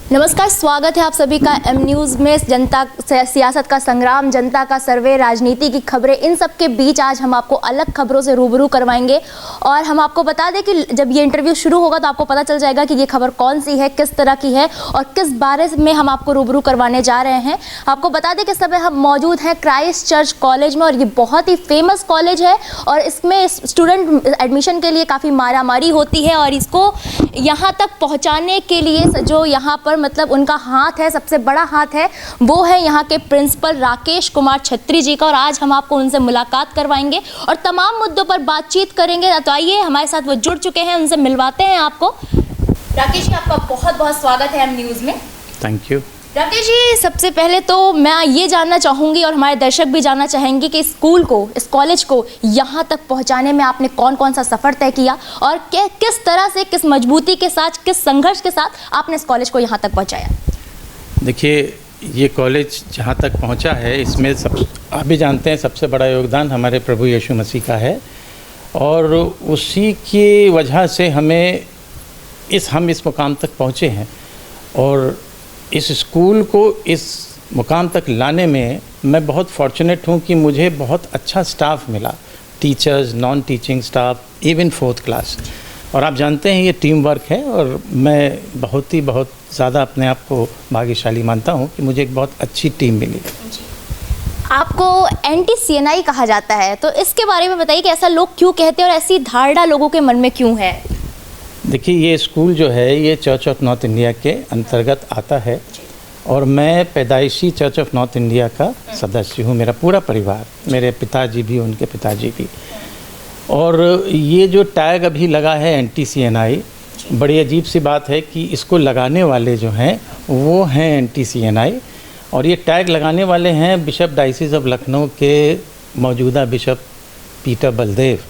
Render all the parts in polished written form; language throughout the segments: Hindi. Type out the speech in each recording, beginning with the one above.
नमस्कार, स्वागत है आप सभी का एम न्यूज़ में। जनता सियासत का संग्राम, जनता का सर्वे, राजनीति की खबरें, इन सब के बीच आज हम आपको अलग खबरों से रूबरू करवाएंगे। और हम आपको बता दें कि जब ये इंटरव्यू शुरू होगा तो आपको पता चल जाएगा कि ये खबर कौन सी है, किस तरह की है और किस बारे में हम आपको रूबरू करवाने जा रहे हैं। आपको बता दें कि इस समय हम मौजूद हैं क्राइस्ट चर्च कॉलेज में और ये बहुत ही फेमस कॉलेज है और इसमें स्टूडेंट एडमिशन के लिए काफ़ी मारामारी होती है। और इसको यहाँ तक पहुँचाने के लिए जो यहाँ पर मतलब उनका हाथ है, सबसे बड़ा हाथ है, वो है यहाँ के प्रिंसिपल राकेश कुमार छत्री जी का। और आज हम आपको उनसे मुलाकात करवाएंगे और तमाम मुद्दों पर बातचीत करेंगे। तो आइए, हमारे साथ वो जुड़ चुके हैं, उनसे मिलवाते हैं आपको। राकेश जी, आपका बहुत बहुत स्वागत है एम न्यूज़ में। Thank you. राकेश जी, सबसे पहले तो मैं ये जानना चाहूँगी और हमारे दर्शक भी जानना चाहेंगे कि स्कूल को, इस कॉलेज को यहाँ तक पहुँचाने में आपने कौन कौन सा सफ़र तय किया और किस तरह से, किस मजबूती के साथ, किस संघर्ष के साथ आपने इस कॉलेज को यहाँ तक पहुँचाया। देखिए, ये कॉलेज जहाँ तक पहुँचा है, इसमें आप भी जानते हैं सबसे बड़ा योगदान हमारे प्रभु यीशु मसीह का है और उसी की वजह से हम इस मुकाम तक पहुँचे हैं। और इस स्कूल को इस मुकाम तक लाने में मैं बहुत फॉर्चुनेट हूँ कि मुझे बहुत अच्छा स्टाफ मिला, teachers, non teaching staff, even 4th class. और आप जानते हैं ये टीम वर्क है और मैं बहुत ज़्यादा अपने आप को भाग्यशाली मानता हूँ कि मुझे एक बहुत अच्छी टीम मिली। आपको एंटी CNI कहा जाता है, तो इसके बारे में बताइए कि ऐसा लोग क्यों कहते हैं और ऐसी धारणा लोगों के मन में क्यों है। देखिए, ये स्कूल जो है ये चर्च ऑफ नॉर्थ इंडिया के अंतर्गत आता है और मैं पैदाइशी चर्च ऑफ नॉर्थ इंडिया का सदस्य हूँ। मेरा पूरा परिवार, मेरे पिताजी भी, उनके पिताजी भी। और ये जो टैग अभी लगा है एंटी CNI, बड़ी अजीब सी बात है कि इसको लगाने वाले जो हैं वो हैं एंटी CNI। और ये टैग लगाने वाले हैं बिशप डायसिस ऑफ लखनऊ के मौजूदा बिशप पीटर बलदेव।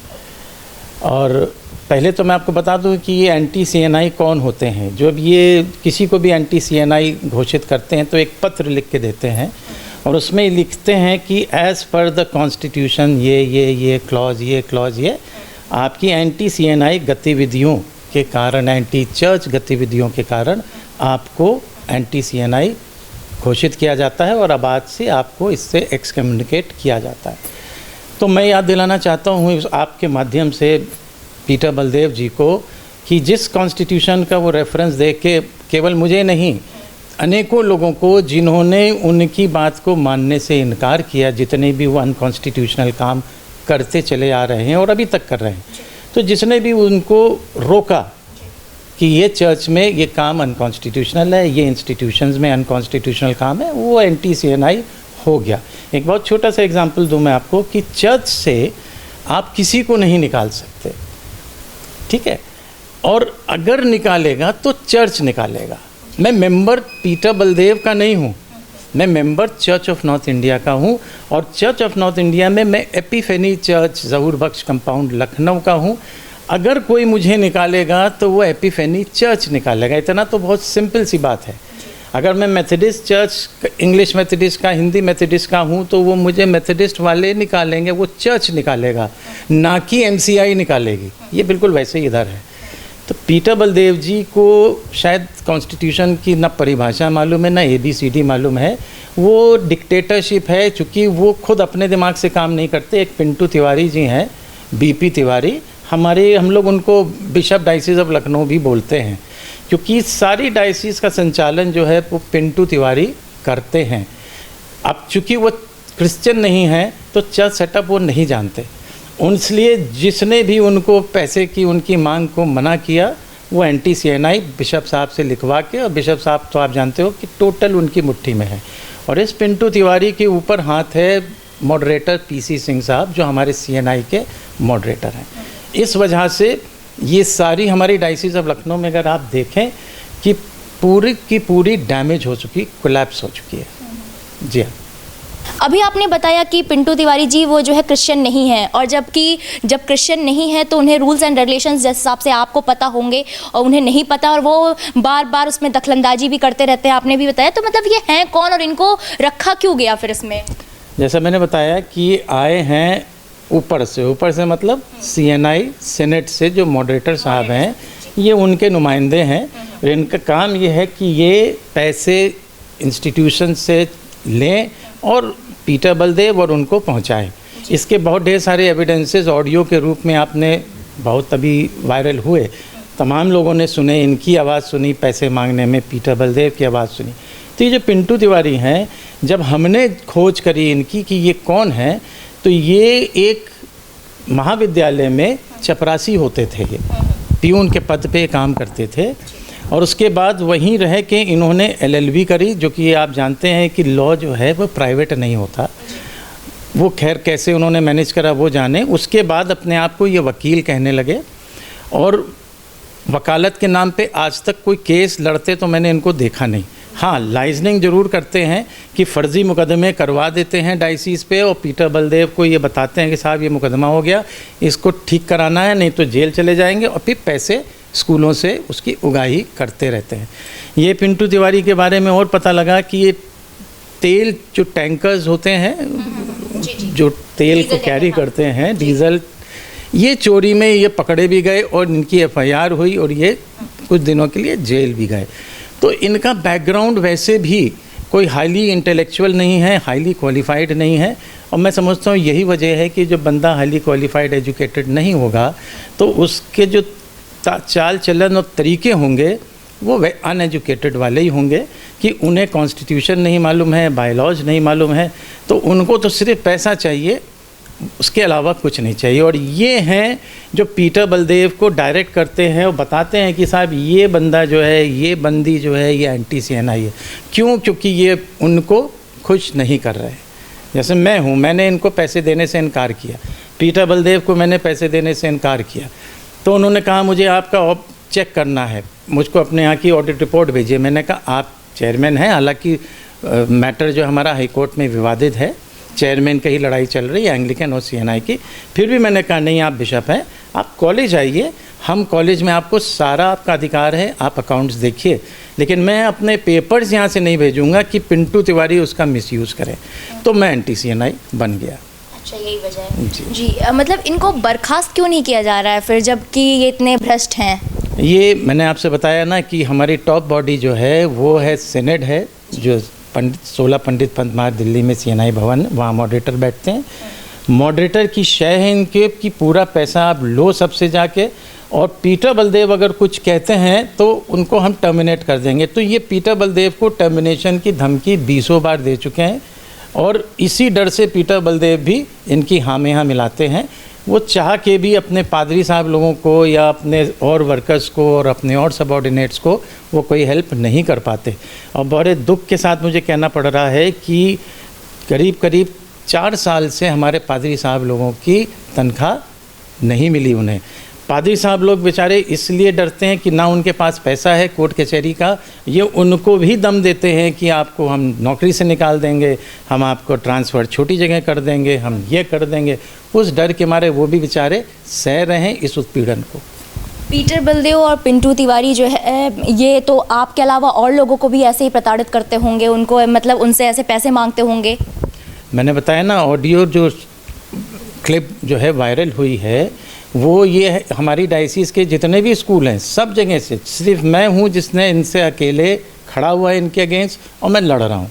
और पहले तो मैं आपको बता दूं कि ये एंटी CNI कौन होते हैं। जब ये किसी को भी एंटी CNI घोषित करते हैं तो एक पत्र लिख के देते हैं और उसमें लिखते हैं कि एज़ पर द कॉन्स्टिट्यूशन ये क्लॉज ये आपकी एंटी CNI गतिविधियों के कारण, एंटी चर्च गतिविधियों के कारण आपको एंटी CNI घोषित किया जाता है और अब आज से आपको इससे एक्सकम्युनिकेट किया जाता है। तो मैं याद दिलाना चाहता हूँ आपके माध्यम से पीटर बलदेव जी को कि जिस कॉन्स्टिट्यूशन का वो रेफरेंस दे के केवल मुझे नहीं, अनेकों लोगों को जिन्होंने उनकी बात को मानने से इनकार किया, जितने भी वो अनकॉन्स्टिट्यूशनल काम करते चले आ रहे हैं और अभी तक कर रहे हैं, तो जिसने भी उनको रोका कि ये चर्च में ये काम अनकॉन्स्टिट्यूशनल है, ये इंस्टीट्यूशंस में अनकॉन्स्टिट्यूशनल काम है, वो एंटी CNI हो गया। एक बहुत छोटा सा एग्जांपल दूं मैं आपको कि चर्च से आप किसी को नहीं निकाल सकते, ठीक है, और अगर निकालेगा तो चर्च निकालेगा। मैं मेंबर पीटर बलदेव का नहीं हूँ, मैं member church of north India का हूँ और चर्च ऑफ नॉर्थ इंडिया में मैं एपिफेनी चर्च ज़हूर बख्श कंपाउंड लखनऊ का हूँ। अगर कोई मुझे निकालेगा तो वो एपिफेनी चर्च निकालेगा। इतना तो बहुत सिंपल सी बात है। अगर मैं मेथोडिस्ट चर्च, इंग्लिश मेथोडिस्ट का, हिंदी मेथोडिस्ट का हूँ तो वो मुझे मेथोडिस्ट वाले निकालेंगे, वो चर्च निकालेगा, ना कि MCI निकालेगी। ये बिल्कुल वैसे ही इधर है। तो पीटर बलदेव जी को शायद कॉन्स्टिट्यूशन की ना परिभाषा मालूम है, ना ABCD मालूम है। वो डिक्टेटरशिप है, चूँकि वो खुद अपने दिमाग से काम नहीं करते। एक पिंटू तिवारी जी हैं, BP तिवारी, हम लोग उनको बिशप डायसिस ऑफ लखनऊ भी बोलते हैं क्योंकि सारी डायसिस का संचालन जो है वो पिंटू तिवारी करते हैं। अब चूँकि वो क्रिश्चियन नहीं हैं तो चर्च सेटअप वो नहीं जानते, इसलिए जिसने भी उनको पैसे की उनकी मांग को मना किया वो एंटी CNI बिशप साहब से लिखवा के, और बिशप साहब तो आप जानते हो कि टोटल उनकी मुट्ठी में है। और इस पिंटू तिवारी के ऊपर हाथ है मॉडरेटर PC सिंह साहब, जो हमारे CNI के मॉडरेटर हैं। इस वजह से ये सारी हमारी डायसिस ऑफ लखनऊ में अगर आप देखें कि पूरी की पूरी डैमेज हो चुकी, कोलैप्स हो चुकी है। जी हाँ। अभी आपने बताया कि पिंटू तिवारी जी वो जो है क्रिश्चियन नहीं है, और जब क्रिश्चियन नहीं है तो उन्हें रूल्स एंड रेगुलेशंस जिस हिसाब से आपको पता होंगे और उन्हें नहीं पता, और वो बार बार उसमें दखलंदाजी भी करते रहते हैं, आपने भी बताया। तो मतलब ये हैं कौन और इनको रखा क्यों गया फिर इसमें? जैसा मैंने बताया कि आए हैं ऊपर से मतलब CNI सेनेट से जो मॉडरेटर साहब हैं, ये उनके नुमाइंदे हैं। और इनका काम ये है कि ये पैसे इंस्टीट्यूशन से लें और पीटर बलदेव और उनको पहुंचाएं। इसके बहुत ढेर सारे एविडेंसेस ऑडियो के रूप में आपने बहुत अभी वायरल हुए, तमाम लोगों ने सुने, इनकी आवाज़ सुनी पैसे मांगने में, पीटर बलदेव की आवाज़ सुनी। तो ये जो पिंटू तिवारी हैं, जब हमने खोज करी इनकी कि ये कौन है, तो ये एक महाविद्यालय में चपरासी होते थे, ये पियून के पद पे काम करते थे और उसके बाद वहीं रह के इन्होंने LLB करी, जो कि आप जानते हैं कि लॉ जो है वो प्राइवेट नहीं होता। वो खैर कैसे उन्होंने मैनेज करा वो जाने। उसके बाद अपने आप को ये वकील कहने लगे और वकालत के नाम पे आज तक कोई केस लड़ते तो मैंने इनको देखा नहीं। हाँ, लाइजनिंग ज़रूर करते हैं कि फ़र्ज़ी मुकदमे करवा देते हैं डायसिस पे और पीटर बलदेव को ये बताते हैं कि साहब ये मुकदमा हो गया, इसको ठीक कराना है, नहीं तो जेल चले जाएंगे, और फिर पैसे स्कूलों से उसकी उगाही करते रहते हैं। ये पिंटू तिवारी के बारे में और पता लगा कि ये तेल जो टैंकर्स होते हैं जो तेल को कैरी करते हैं, डीजल, ये चोरी में ये पकड़े भी गए और इनकी FIR हुई और ये कुछ दिनों के लिए जेल भी गए। तो इनका बैकग्राउंड वैसे भी कोई हाईली इंटेलेक्चुअल नहीं है, हाईली क्वालिफाइड नहीं है, और मैं समझता हूँ यही वजह है कि जो बंदा हाईली क्वालिफाइड एजुकेटेड नहीं होगा तो उसके जो चाल चलन और तरीके होंगे वो अनएजुकेटेड वाले ही होंगे कि उन्हें कॉन्स्टिट्यूशन नहीं मालूम है, बायलॉज नहीं मालूम है, तो उनको तो सिर्फ पैसा चाहिए, उसके अलावा कुछ नहीं चाहिए। और ये हैं जो पीटर बलदेव को डायरेक्ट करते हैं और बताते हैं कि साहब ये बंदा जो है, ये बंदी जो है, ये एंटी CNI है। क्यों? क्योंकि ये उनको खुश नहीं कर रहे। जैसे मैं हूँ, मैंने इनको पैसे देने से इनकार किया, पीटर बलदेव को मैंने पैसे देने से इनकार किया, तो उन्होंने कहा मुझे आपका चेक करना है, मुझको अपने यहाँ की ऑडिट रिपोर्ट भेजिए। मैंने कहा आप चेयरमैन हैं, हालांकि मैटर जो हमारा हाई कोर्ट में विवादित है, चेयरमैन का ही लड़ाई चल रही है एंग्लिकन और CNI की, फिर भी मैंने कहा नहीं, आप बिशप हैं, आप कॉलेज आइए, हम कॉलेज में आपको सारा आपका अधिकार है, आप अकाउंट्स देखिए, लेकिन मैं अपने पेपर्स यहाँ से नहीं भेजूँगा कि पिंटू तिवारी उसका मिसयूज़ करे। तो मैं एंटी CNI बन गया। अच्छा, यही वजह है जी। मतलब इनको बर्खास्त क्यों नहीं किया जा रहा है फिर, जबकि ये इतने भ्रष्ट हैं? ये मैंने आपसे बताया ना कि हमारी टॉप बॉडी जो है वो है सीनेट है, जो 16 पंडित पंत मार्ग दिल्ली में CNI भवन, वहाँ मॉडरेटर बैठते हैं। मॉडरेटर की शय है इनके कि पूरा पैसा आप लो सबसे जाके, और पीटर बलदेव अगर कुछ कहते हैं तो उनको हम टर्मिनेट कर देंगे। तो ये पीटर बलदेव को टर्मिनेशन की धमकी 20 बार दे चुके हैं और इसी डर से पीटर बलदेव भी इनकी हाँ में हाँ मिलाते हैं। वो चाह के भी अपने पादरी साहब लोगों को या अपने और वर्कर्स को और अपने और सबऑर्डिनेट्स को वो कोई हेल्प नहीं कर पाते। और बड़े दुख के साथ मुझे कहना पड़ रहा है कि करीब करीब 4 साल से हमारे पादरी साहब लोगों की तनख्वाह नहीं मिली उन्हें। पादरी साहब लोग बेचारे इसलिए डरते हैं कि ना उनके पास पैसा है कोर्ट कचहरी का, ये उनको भी दम देते हैं कि आपको हम नौकरी से निकाल देंगे, हम आपको ट्रांसफ़र छोटी जगह कर देंगे, हम ये कर देंगे। उस डर के मारे वो भी बेचारे सह रहे हैं इस उत्पीड़न को। पीटर बलदेव और पिंटू तिवारी जो है, ये तो आपके अलावा और लोगों को भी ऐसे ही प्रताड़ित करते होंगे, उनको मतलब उनसे ऐसे पैसे मांगते होंगे? मैंने बताया ना, ऑडियो जो क्लिप जो है वायरल हुई है वो ये है, हमारी डायसिस के जितने भी स्कूल हैं सब जगह से सिर्फ मैं हूँ जिसने इनसे अकेले खड़ा हुआ है इनके अगेंस्ट, और मैं लड़ रहा हूँ।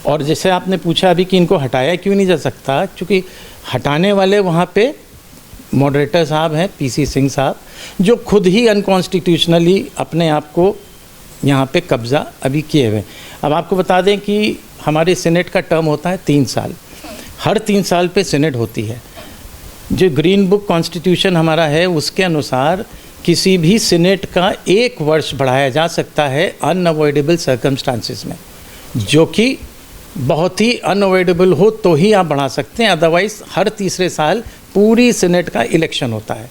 और जैसे आपने पूछा अभी कि इनको हटाया क्यों नहीं जा सकता, क्योंकि हटाने वाले वहाँ पे मॉडरेटर साहब हैं PC सिंह साहब, जो खुद ही अनकॉन्स्टिट्यूशनली अपने आप को यहाँ पे कब्ज़ा अभी किए हुए। अब आपको बता दें कि हमारे सीनेट का टर्म होता है 3 साल, हर 3 साल पे सीनेट होती है। जो ग्रीन बुक कॉन्स्टिट्यूशन हमारा है उसके अनुसार किसी भी सीनेट का 1 वर्ष बढ़ाया जा सकता है अनअवॉइडेबल सर्कमस्टांसिस में, जो कि बहुत ही अनअवॉइडेबल हो तो ही आप बढ़ा सकते हैं, अदरवाइज़ हर तीसरे साल पूरी सीनेट का इलेक्शन होता है।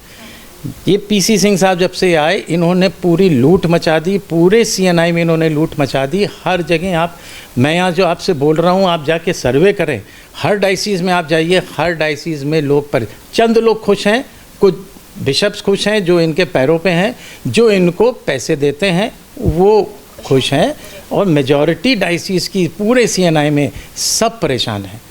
ये PC सिंह साहब जब से आए इन्होंने पूरी लूट मचा दी, पूरे CNI में इन्होंने लूट मचा दी। हर जगह मैं यहाँ जो आपसे बोल रहा हूँ आप जाके सर्वे करें, हर डायसिस में आप जाइए, हर डायसिस में लोग पर चंद लोग खुश हैं, कुछ बिशप्स खुश हैं जो इनके पैरों पे हैं, जो इनको पैसे देते हैं वो खुश हैं, और मेजॉरिटी डायसिस की पूरे CNI में सब परेशान हैं।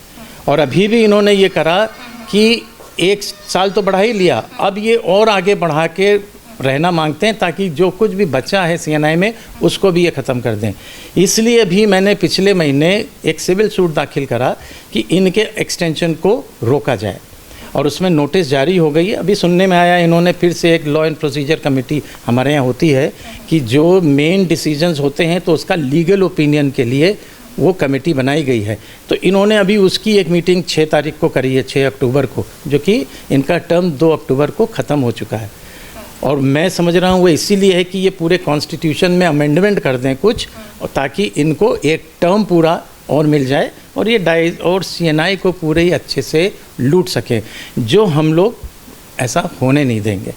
और अभी भी इन्होंने ये करा कि 1 साल तो बढ़ा ही लिया, अब ये और आगे बढ़ा के रहना मांगते हैं ताकि जो कुछ भी बचा है CNI में उसको भी ये ख़त्म कर दें। इसलिए भी मैंने पिछले महीने एक सिविल सूट दाखिल करा कि इनके एक्सटेंशन को रोका जाए और उसमें नोटिस जारी हो गई है। अभी सुनने में आया इन्होंने फिर से एक लॉ एंड प्रोसीजर कमेटी हमारे यहाँ होती है कि जो मेन डिसीजंस होते हैं तो उसका लीगल ओपिनियन के लिए वो कमेटी बनाई गई है। तो इन्होंने अभी उसकी एक मीटिंग 6 तारीख को करी है, 6 अक्टूबर को, जो कि इनका टर्म 2 अक्टूबर को ख़त्म हो चुका है। और मैं समझ रहा हूँ वो इसीलिए है कि ये पूरे कॉन्स्टिट्यूशन में अमेंडमेंट कर दें कुछ, और ताकि इनको एक टर्म पूरा और मिल जाए और ये और CNI को पूरे ही अच्छे से लूट सकें, जो हम लोग ऐसा होने नहीं देंगे।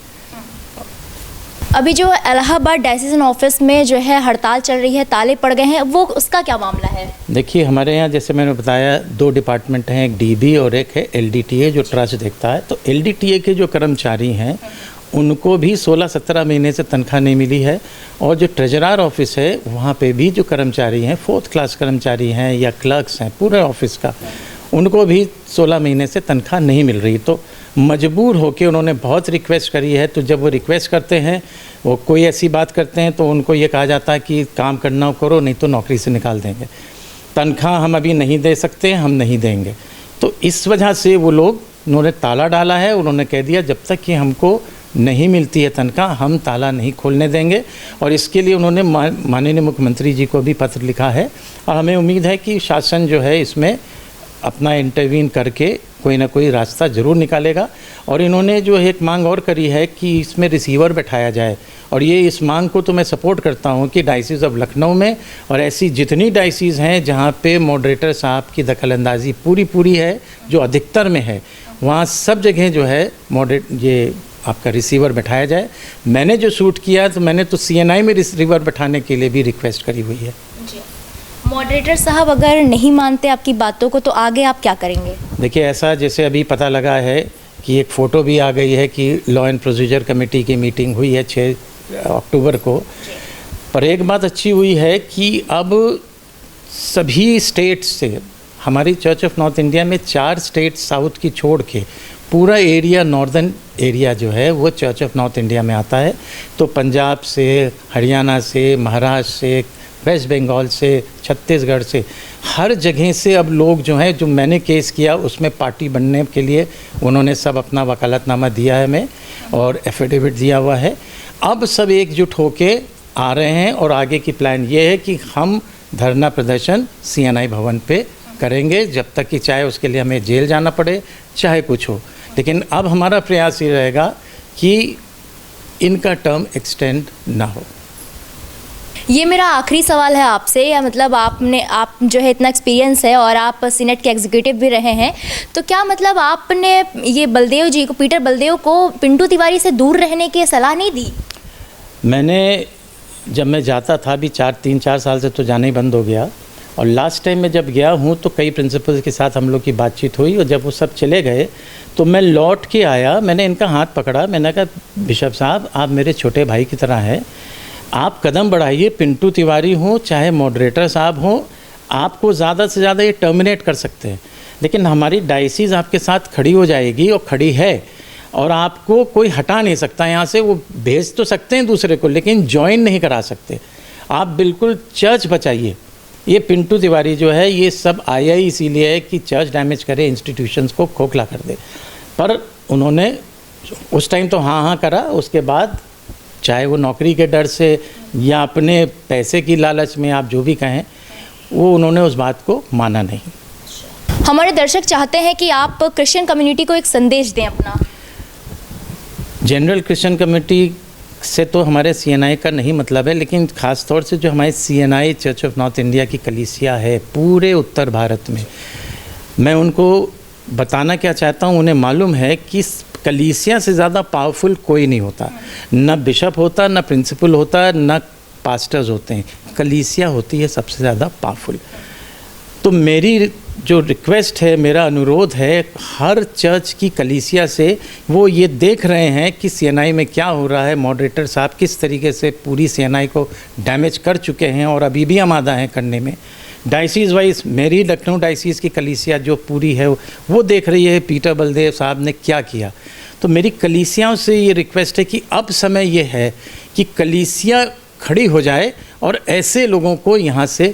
अभी जो इलाहाबाद डायसीजन ऑफिस में जो है हड़ताल चल रही है, ताले पड़ गए हैं, वो उसका क्या मामला है? देखिए हमारे यहाँ जैसे मैंने बताया 2 डिपार्टमेंट हैं, एक DB और एक है LDTA जो ट्रस्ट देखता है। तो LDTA के जो कर्मचारी हैं उनको भी 16-17 महीने से तनख्वाह नहीं मिली है, और जो ट्रेजरार ऑफिस है वहाँ पे भी जो कर्मचारी हैं, 4th क्लास कर्मचारी हैं या क्लर्क्स हैं पूरे ऑफिस का, उनको भी 16 महीने से तनख्वाह नहीं मिल रही। तो मजबूर होकर उन्होंने बहुत रिक्वेस्ट करी है। तो जब वो रिक्वेस्ट करते हैं, वो कोई ऐसी बात करते हैं तो उनको ये कहा जाता है कि काम करना करो नहीं तो नौकरी से निकाल देंगे, तनख्वाह हम अभी नहीं दे सकते, हम नहीं देंगे। तो इस वजह से वो लोग उन्होंने ताला डाला है। उन्होंने कह दिया जब तक कि हमको नहीं मिलती है तनख्वाह हम ताला नहीं खोलने देंगे, और इसके लिए उन्होंने माननीय मुख्यमंत्री जी को भी पत्र लिखा है। और हमें उम्मीद है कि शासन जो है इसमें अपना इंटरवीन करके कोई ना कोई रास्ता ज़रूर निकालेगा। और इन्होंने जो एक मांग और करी है कि इसमें रिसीवर बैठाया जाए, और ये इस मांग को तो मैं सपोर्ट करता हूँ कि डायसिस ऑफ लखनऊ में और ऐसी जितनी डायसिस हैं जहाँ पे मॉडरेटर साहब की दखलंदाजी पूरी है, जो अधिकतर में है, वहाँ सब जगह जो है ये आपका रिसीवर बैठाया जाए। मैंने जो शूट किया तो मैंने तो CNI में रिसीवर बैठाने के लिए भी रिक्वेस्ट करी हुई है। मॉडरेटर साहब अगर नहीं मानते आपकी बातों को तो आगे आप क्या करेंगे? देखिए ऐसा जैसे अभी पता लगा है कि एक फ़ोटो भी आ गई है कि लॉ एंड प्रोसीजर कमेटी की मीटिंग हुई है 6 अक्टूबर को। पर एक बात अच्छी हुई है कि अब सभी स्टेट्स से, हमारी चर्च ऑफ नॉर्थ इंडिया में 4 स्टेट साउथ की छोड़ के पूरा एरिया, नॉर्दर्न एरिया जो है वो चर्च ऑफ नॉर्थ इंडिया में आता है। तो पंजाब से, हरियाणा से, महाराष्ट्र से, वेस्ट बंगाल से, छत्तीसगढ़ से, हर जगह से अब लोग जो हैं, जो मैंने केस किया उसमें पार्टी बनने के लिए उन्होंने सब अपना वकालतनामा दिया है हमें और एफिडेविट दिया हुआ है। अब सब एकजुट होके आ रहे हैं और आगे की प्लान ये है कि हम धरना प्रदर्शन CNI भवन पे करेंगे, जब तक कि चाहे उसके लिए हमें जेल जाना पड़े, चाहे कुछ हो। लेकिन अब हमारा प्रयास ये रहेगा कि इनका टर्म एक्सटेंड ना हो। ये मेरा आखिरी सवाल है आपसे, या मतलब आप जो है इतना एक्सपीरियंस है और आप सीनेट के एग्जीक्यूटिव भी रहे हैं, तो क्या मतलब आपने ये बलदेव जी को, पीटर बलदेव को पिंटू तिवारी से दूर रहने की सलाह नहीं दी? मैंने जब मैं जाता था अभी 3-4 साल से तो जाना ही बंद हो गया, और लास्ट टाइम मैं जब गया हूँ तो कई प्रिंसिपल्स के साथ हम लोग की बातचीत हुई, और जब वो सब चले गए तो मैं लौट के आया, मैंने इनका हाथ पकड़ा, मैंने कहा बिशप साहब आप मेरे छोटे भाई की तरह हैं, आप कदम बढ़ाइए, पिंटू तिवारी हो चाहे मॉडरेटर साहब हो, आपको ज़्यादा से ज़्यादा ये टर्मिनेट कर सकते हैं, लेकिन हमारी डायसिस आपके साथ खड़ी हो जाएगी और खड़ी है, और आपको कोई हटा नहीं सकता यहाँ से। वो भेज तो सकते हैं दूसरे को, लेकिन ज्वाइन नहीं करा सकते। आप बिल्कुल चर्च बचाइए। ये पिंटू तिवारी जो है ये सब आया ही इसीलिए है कि चर्च डैमेज करे, इंस्टीट्यूशंस को खोखला कर दे। पर उन्होंने उस टाइम तो हाँ करा, उसके बाद चाहे वो नौकरी के डर से या अपने पैसे की लालच में, आप जो भी कहें, वो उन्होंने उस बात को माना नहीं। हमारे दर्शक चाहते हैं कि आप क्रिश्चियन कम्युनिटी को एक संदेश दें अपना। जनरल क्रिश्चियन कम्युनिटी से तो हमारे CNI का नहीं मतलब है, लेकिन ख़ास तौर से जो हमारी CNI church of north India की कलीसिया है पूरे उत्तर भारत में, मैं उनको बताना क्या चाहता हूँ, उन्हें मालूम है कि कलीसिया से ज़्यादा पावरफुल कोई नहीं होता, न बिशप होता, न प्रिंसिपल होता, न पास्टर्स होते हैं, कलीसिया होती है सबसे ज़्यादा पावरफुल। तो मेरी जो रिक्वेस्ट है, मेरा अनुरोध है हर चर्च की कलीसिया से, वो ये देख रहे हैं कि सीएनआई में क्या हो रहा है, मॉडरेटर साहब किस तरीके से पूरी सीएनआई को डैमेज कर चुके हैं और अभी भी हम आधा हैं करने में। डायसीज़ वाइज मेरी लखनऊ डायसीज़ की कलीसिया जो पूरी है वो देख रही है पीटर बलदेव साहब ने क्या किया। तो मेरी कलीसियाओं से ये रिक्वेस्ट है कि अब समय ये है कि कलीसिया खड़ी हो जाए और ऐसे लोगों को यहाँ से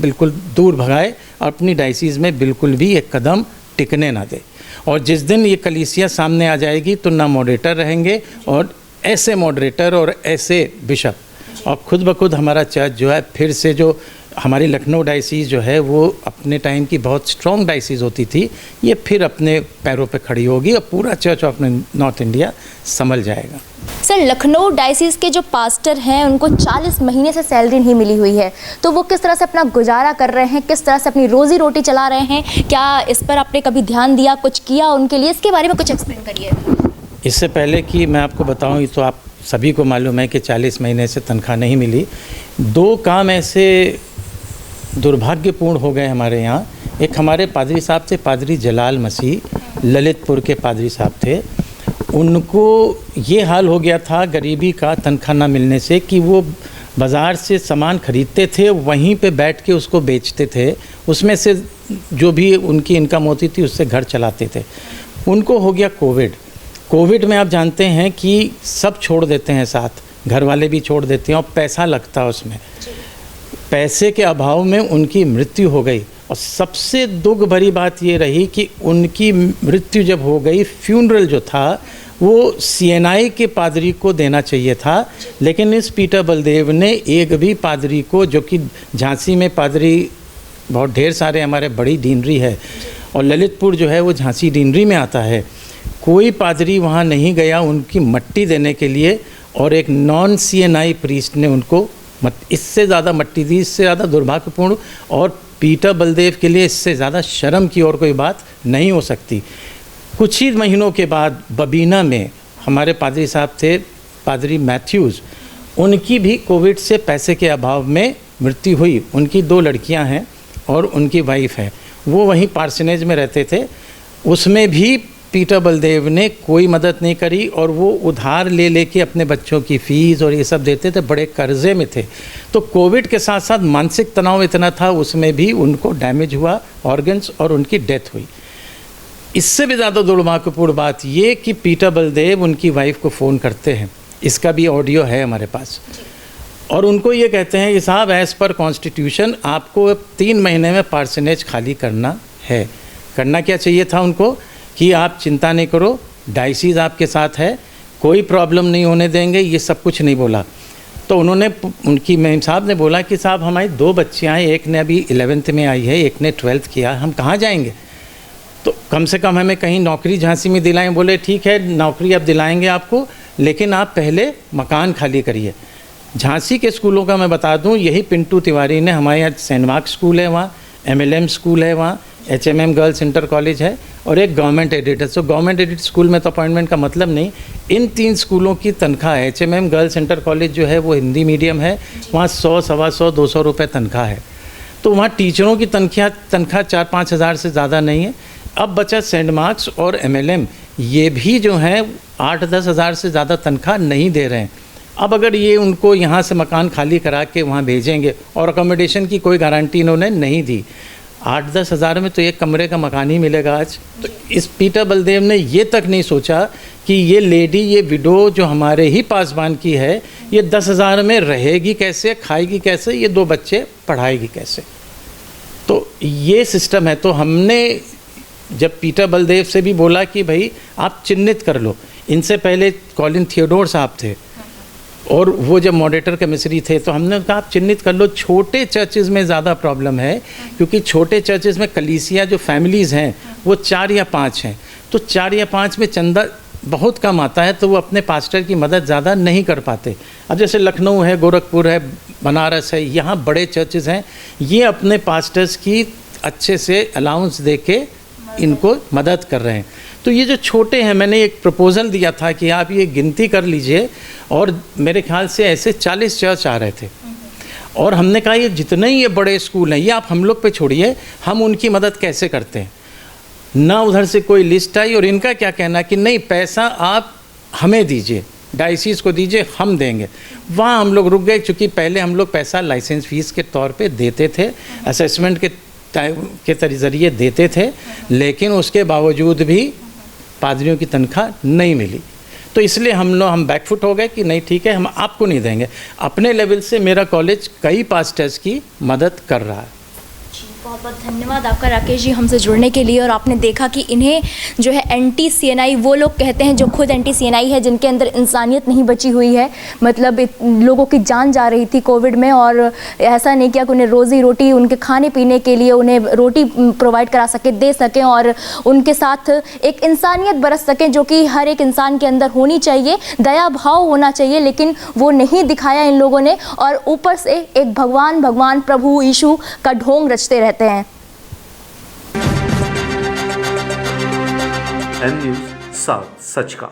बिल्कुल दूर भगाए और अपनी डायसीज़ में बिल्कुल भी एक कदम टिकने ना दे। और जिस दिन ये कलीसिया सामने आ जाएगी तो ना मॉडरेटर रहेंगे, और ऐसे मॉडरेटर और ऐसे बिशप और खुद ब खुद हमारा चर्च जो है फिर से, जो हमारी लखनऊ डायसीज़ जो है वो अपने टाइम की बहुत स्ट्रॉन्ग डायसीज़ होती थी, ये फिर अपने पैरों पे खड़ी होगी और पूरा चर्च ऑफ नॉर्थ इंडिया संभल जाएगा। सर, लखनऊ डायसीज़ के जो पास्टर हैं उनको 40 महीने से सैलरी नहीं मिली हुई है, तो वो किस तरह से अपना गुजारा कर रहे हैं, किस तरह से अपनी रोज़ी रोटी चला रहे हैं? क्या इस पर आपने कभी ध्यान दिया, कुछ किया उनके लिए? इसके बारे में कुछ एक्सप्लेन करिए। इससे पहले कि मैं आपको बताऊं, तो आप सभी को मालूम है कि 40 महीने से तनख्वाह नहीं मिली। 2 काम ऐसे दुर्भाग्यपूर्ण हो गए हमारे यहाँ। एक हमारे पादरी साहब थे, पादरी जलाल मसीह, ललितपुर के पादरी साहब थे। उनको ये हाल हो गया था गरीबी का, तनख्वाह ना मिलने से, कि वो बाज़ार से सामान खरीदते थे, वहीं पे बैठ के उसको बेचते थे, उसमें से जो भी उनकी इनकम होती थी उससे घर चलाते थे। उनको हो गया कोविड में आप जानते हैं कि सब छोड़ देते हैं साथ, घर वाले भी छोड़ देते हैं और पैसा लगता है उसमें। पैसे के अभाव में उनकी मृत्यु हो गई, और सबसे दुख भरी बात ये रही कि उनकी मृत्यु जब हो गई, फ्यूनरल जो था वो सीएनआई के पादरी को देना चाहिए था, लेकिन इस पीटर बलदेव ने एक भी पादरी को, जो कि झांसी में पादरी बहुत ढेर सारे हमारे बड़ी डीनरी है और ललितपुर जो है वो झांसी डीनरी में आता है, कोई पादरी वहाँ नहीं गया उनकी मट्टी देने के लिए। और एक नॉन सीएनआई प्रीस्ट ने उनको इससे ज़्यादा मट्टी दी, इससे ज़्यादा दुर्भाग्यपूर्ण और पीटर बलदेव के लिए इससे ज़्यादा शर्म की और कोई बात नहीं हो सकती। कुछ ही महीनों के बाद बबीना में हमारे पादरी साहब थे, पादरी मैथ्यूज़, उनकी भी कोविड से पैसे के अभाव में मृत्यु हुई। उनकी 2 लड़कियां हैं और उनकी वाइफ है, वो वहीं पार्सनेज में रहते थे। उसमें भी पीटर बलदेव ने कोई मदद नहीं करी और वो उधार ले लेके अपने बच्चों की फ़ीस और ये सब देते थे, बड़े कर्जे में थे। तो कोविड के साथ साथ मानसिक तनाव इतना था, उसमें भी उनको डैमेज हुआ ऑर्गन्स और उनकी डेथ हुई। इससे भी ज़्यादा दुर्भाग्यपूर्ण बात ये कि पीटर बलदेव उनकी वाइफ को फ़ोन करते हैं, इसका भी ऑडियो है हमारे पास, और उनको ये कहते हैं कि साहब एज़ पर कॉन्स्टिट्यूशन आपको 3 महीने में पार्सनेज खाली करना है। करना क्या चाहिए था उनको कि आप चिंता नहीं करो, डायसीज़ आपके साथ है, कोई प्रॉब्लम नहीं होने देंगे, ये सब कुछ नहीं बोला। तो उन्होंने, उनकी मेम साहब ने बोला कि साहब हमारी 2 बच्चियाँ हैं, एक ने अभी 11th में आई है, एक ने 12th किया, हम कहाँ जाएंगे? तो कम से कम हमें कहीं नौकरी झांसी में दिलाएं। बोले ठीक है, नौकरी अब दिलाएंगे आपको, लेकिन आप पहले मकान खाली करिए। झांसी के स्कूलों का मैं बता दूं, यही पिंटू तिवारी ने, हमारे यहाँ सेंट मार्क स्कूल है, वहाँ MLM स्कूल है, वहाँ HMM गर्ल्स इंटर कॉलेज है और एक गवर्नमेंट एडेड है। तो गवर्नमेंट एडेड स्कूल में तो अपॉइंटमेंट का मतलब नहीं। इन 3 स्कूलों की तनख्वाह है, HMM गर्ल्स इंटर कॉलेज जो है वो हिंदी मीडियम है, वहाँ 100, 125, 200 रुपये तनख्वाह है। तो वहाँ टीचरों की तनख्वाह 4-5 हज़ार से ज़्यादा नहीं है। अब बचा सेंट मार्क्स और MLM, ये भी जो है 8-10 हज़ार से ज़्यादा तनख्वाह नहीं दे रहे हैं। अब अगर ये उनको यहाँ से मकान खाली करा के वहाँ भेजेंगे, और अकोमोडेशन की कोई गारंटी इन्होंने नहीं दी, 8-10 हज़ार में तो एक कमरे का मकान ही मिलेगा आज। तो इस पीटर बलदेव ने ये तक नहीं सोचा कि ये लेडी, ये विडो जो हमारे ही पासबान की है, ये 10 हज़ार में रहेगी कैसे, खाएगी कैसे, ये 2 बच्चे पढ़ाएगी कैसे। तो ये सिस्टम है। तो हमने जब पीटर बलदेव से भी बोला कि भाई आप चिन्हित कर लो, इनसे पहले कॉलिन थियोडोर साहब थे और वो जब मॉडरेटर के मिस्री थे, तो हमने कहा आप चिन्हित कर लो। छोटे चर्चेज़ में ज़्यादा प्रॉब्लम है, क्योंकि छोटे चर्चेज़ में कलीसिया जो फैमिलीज़ हैं वो 4 या 5 हैं, तो 4 या 5 में चंदा बहुत कम आता है, तो वो अपने पास्टर की मदद ज़्यादा नहीं कर पाते। अब जैसे लखनऊ है, गोरखपुर है, बनारस है, यहाँ बड़े चर्चेज़ हैं, ये अपने पास्टर्स की अच्छे से अलाउंस दे के इनको मदद कर रहे हैं। तो ये जो छोटे हैं, मैंने एक प्रपोज़ल दिया था कि आप ये गिनती कर लीजिए, और मेरे ख्याल से ऐसे 40 चर्च आ रहे थे, और हमने कहा ये जितने ही ये बड़े स्कूल हैं ये आप हम लोग पे छोड़िए, हम उनकी मदद कैसे करते हैं। ना उधर से कोई लिस्ट आई, और इनका क्या कहना कि नहीं पैसा आप हमें दीजिए, डायसिस को दीजिए, हम देंगे। वहाँ हम लोग रुक गए, क्योंकि पहले हम लोग पैसा लाइसेंस फीस के तौर पे देते थे, असेसमेंट के ज़रिए देते थे, लेकिन उसके बावजूद भी पादरियों की तनख्वाह नहीं मिली। तो इसलिए हम बैकफुट हो गए कि नहीं ठीक है, हम आपको नहीं देंगे। अपने लेवल से मेरा कॉलेज कई पास्टर्स की मदद कर रहा है। बहुत बहुत धन्यवाद आपका राकेश जी हमसे जुड़ने के लिए। और आपने देखा कि इन्हें जो है एंटी सीएनआई वो लोग कहते हैं जो खुद एंटी सीएनआई है, जिनके अंदर इंसानियत नहीं बची हुई है। मतलब लोगों की जान जा रही थी कोविड में, और ऐसा नहीं किया कि उन्हें रोज़ी रोटी, उनके खाने पीने के लिए उन्हें रोटी प्रोवाइड करा सके, दे सकें, और उनके साथ एक इंसानियत बरस सकें जो कि हर एक इंसान के अंदर होनी चाहिए, दया भाव होना चाहिए। लेकिन वो नहीं दिखाया इन लोगों ने, और ऊपर से एक भगवान प्रभु यीशु का ढोंग रचते रहते हैं। एम न्यूज़ साउथ सच का।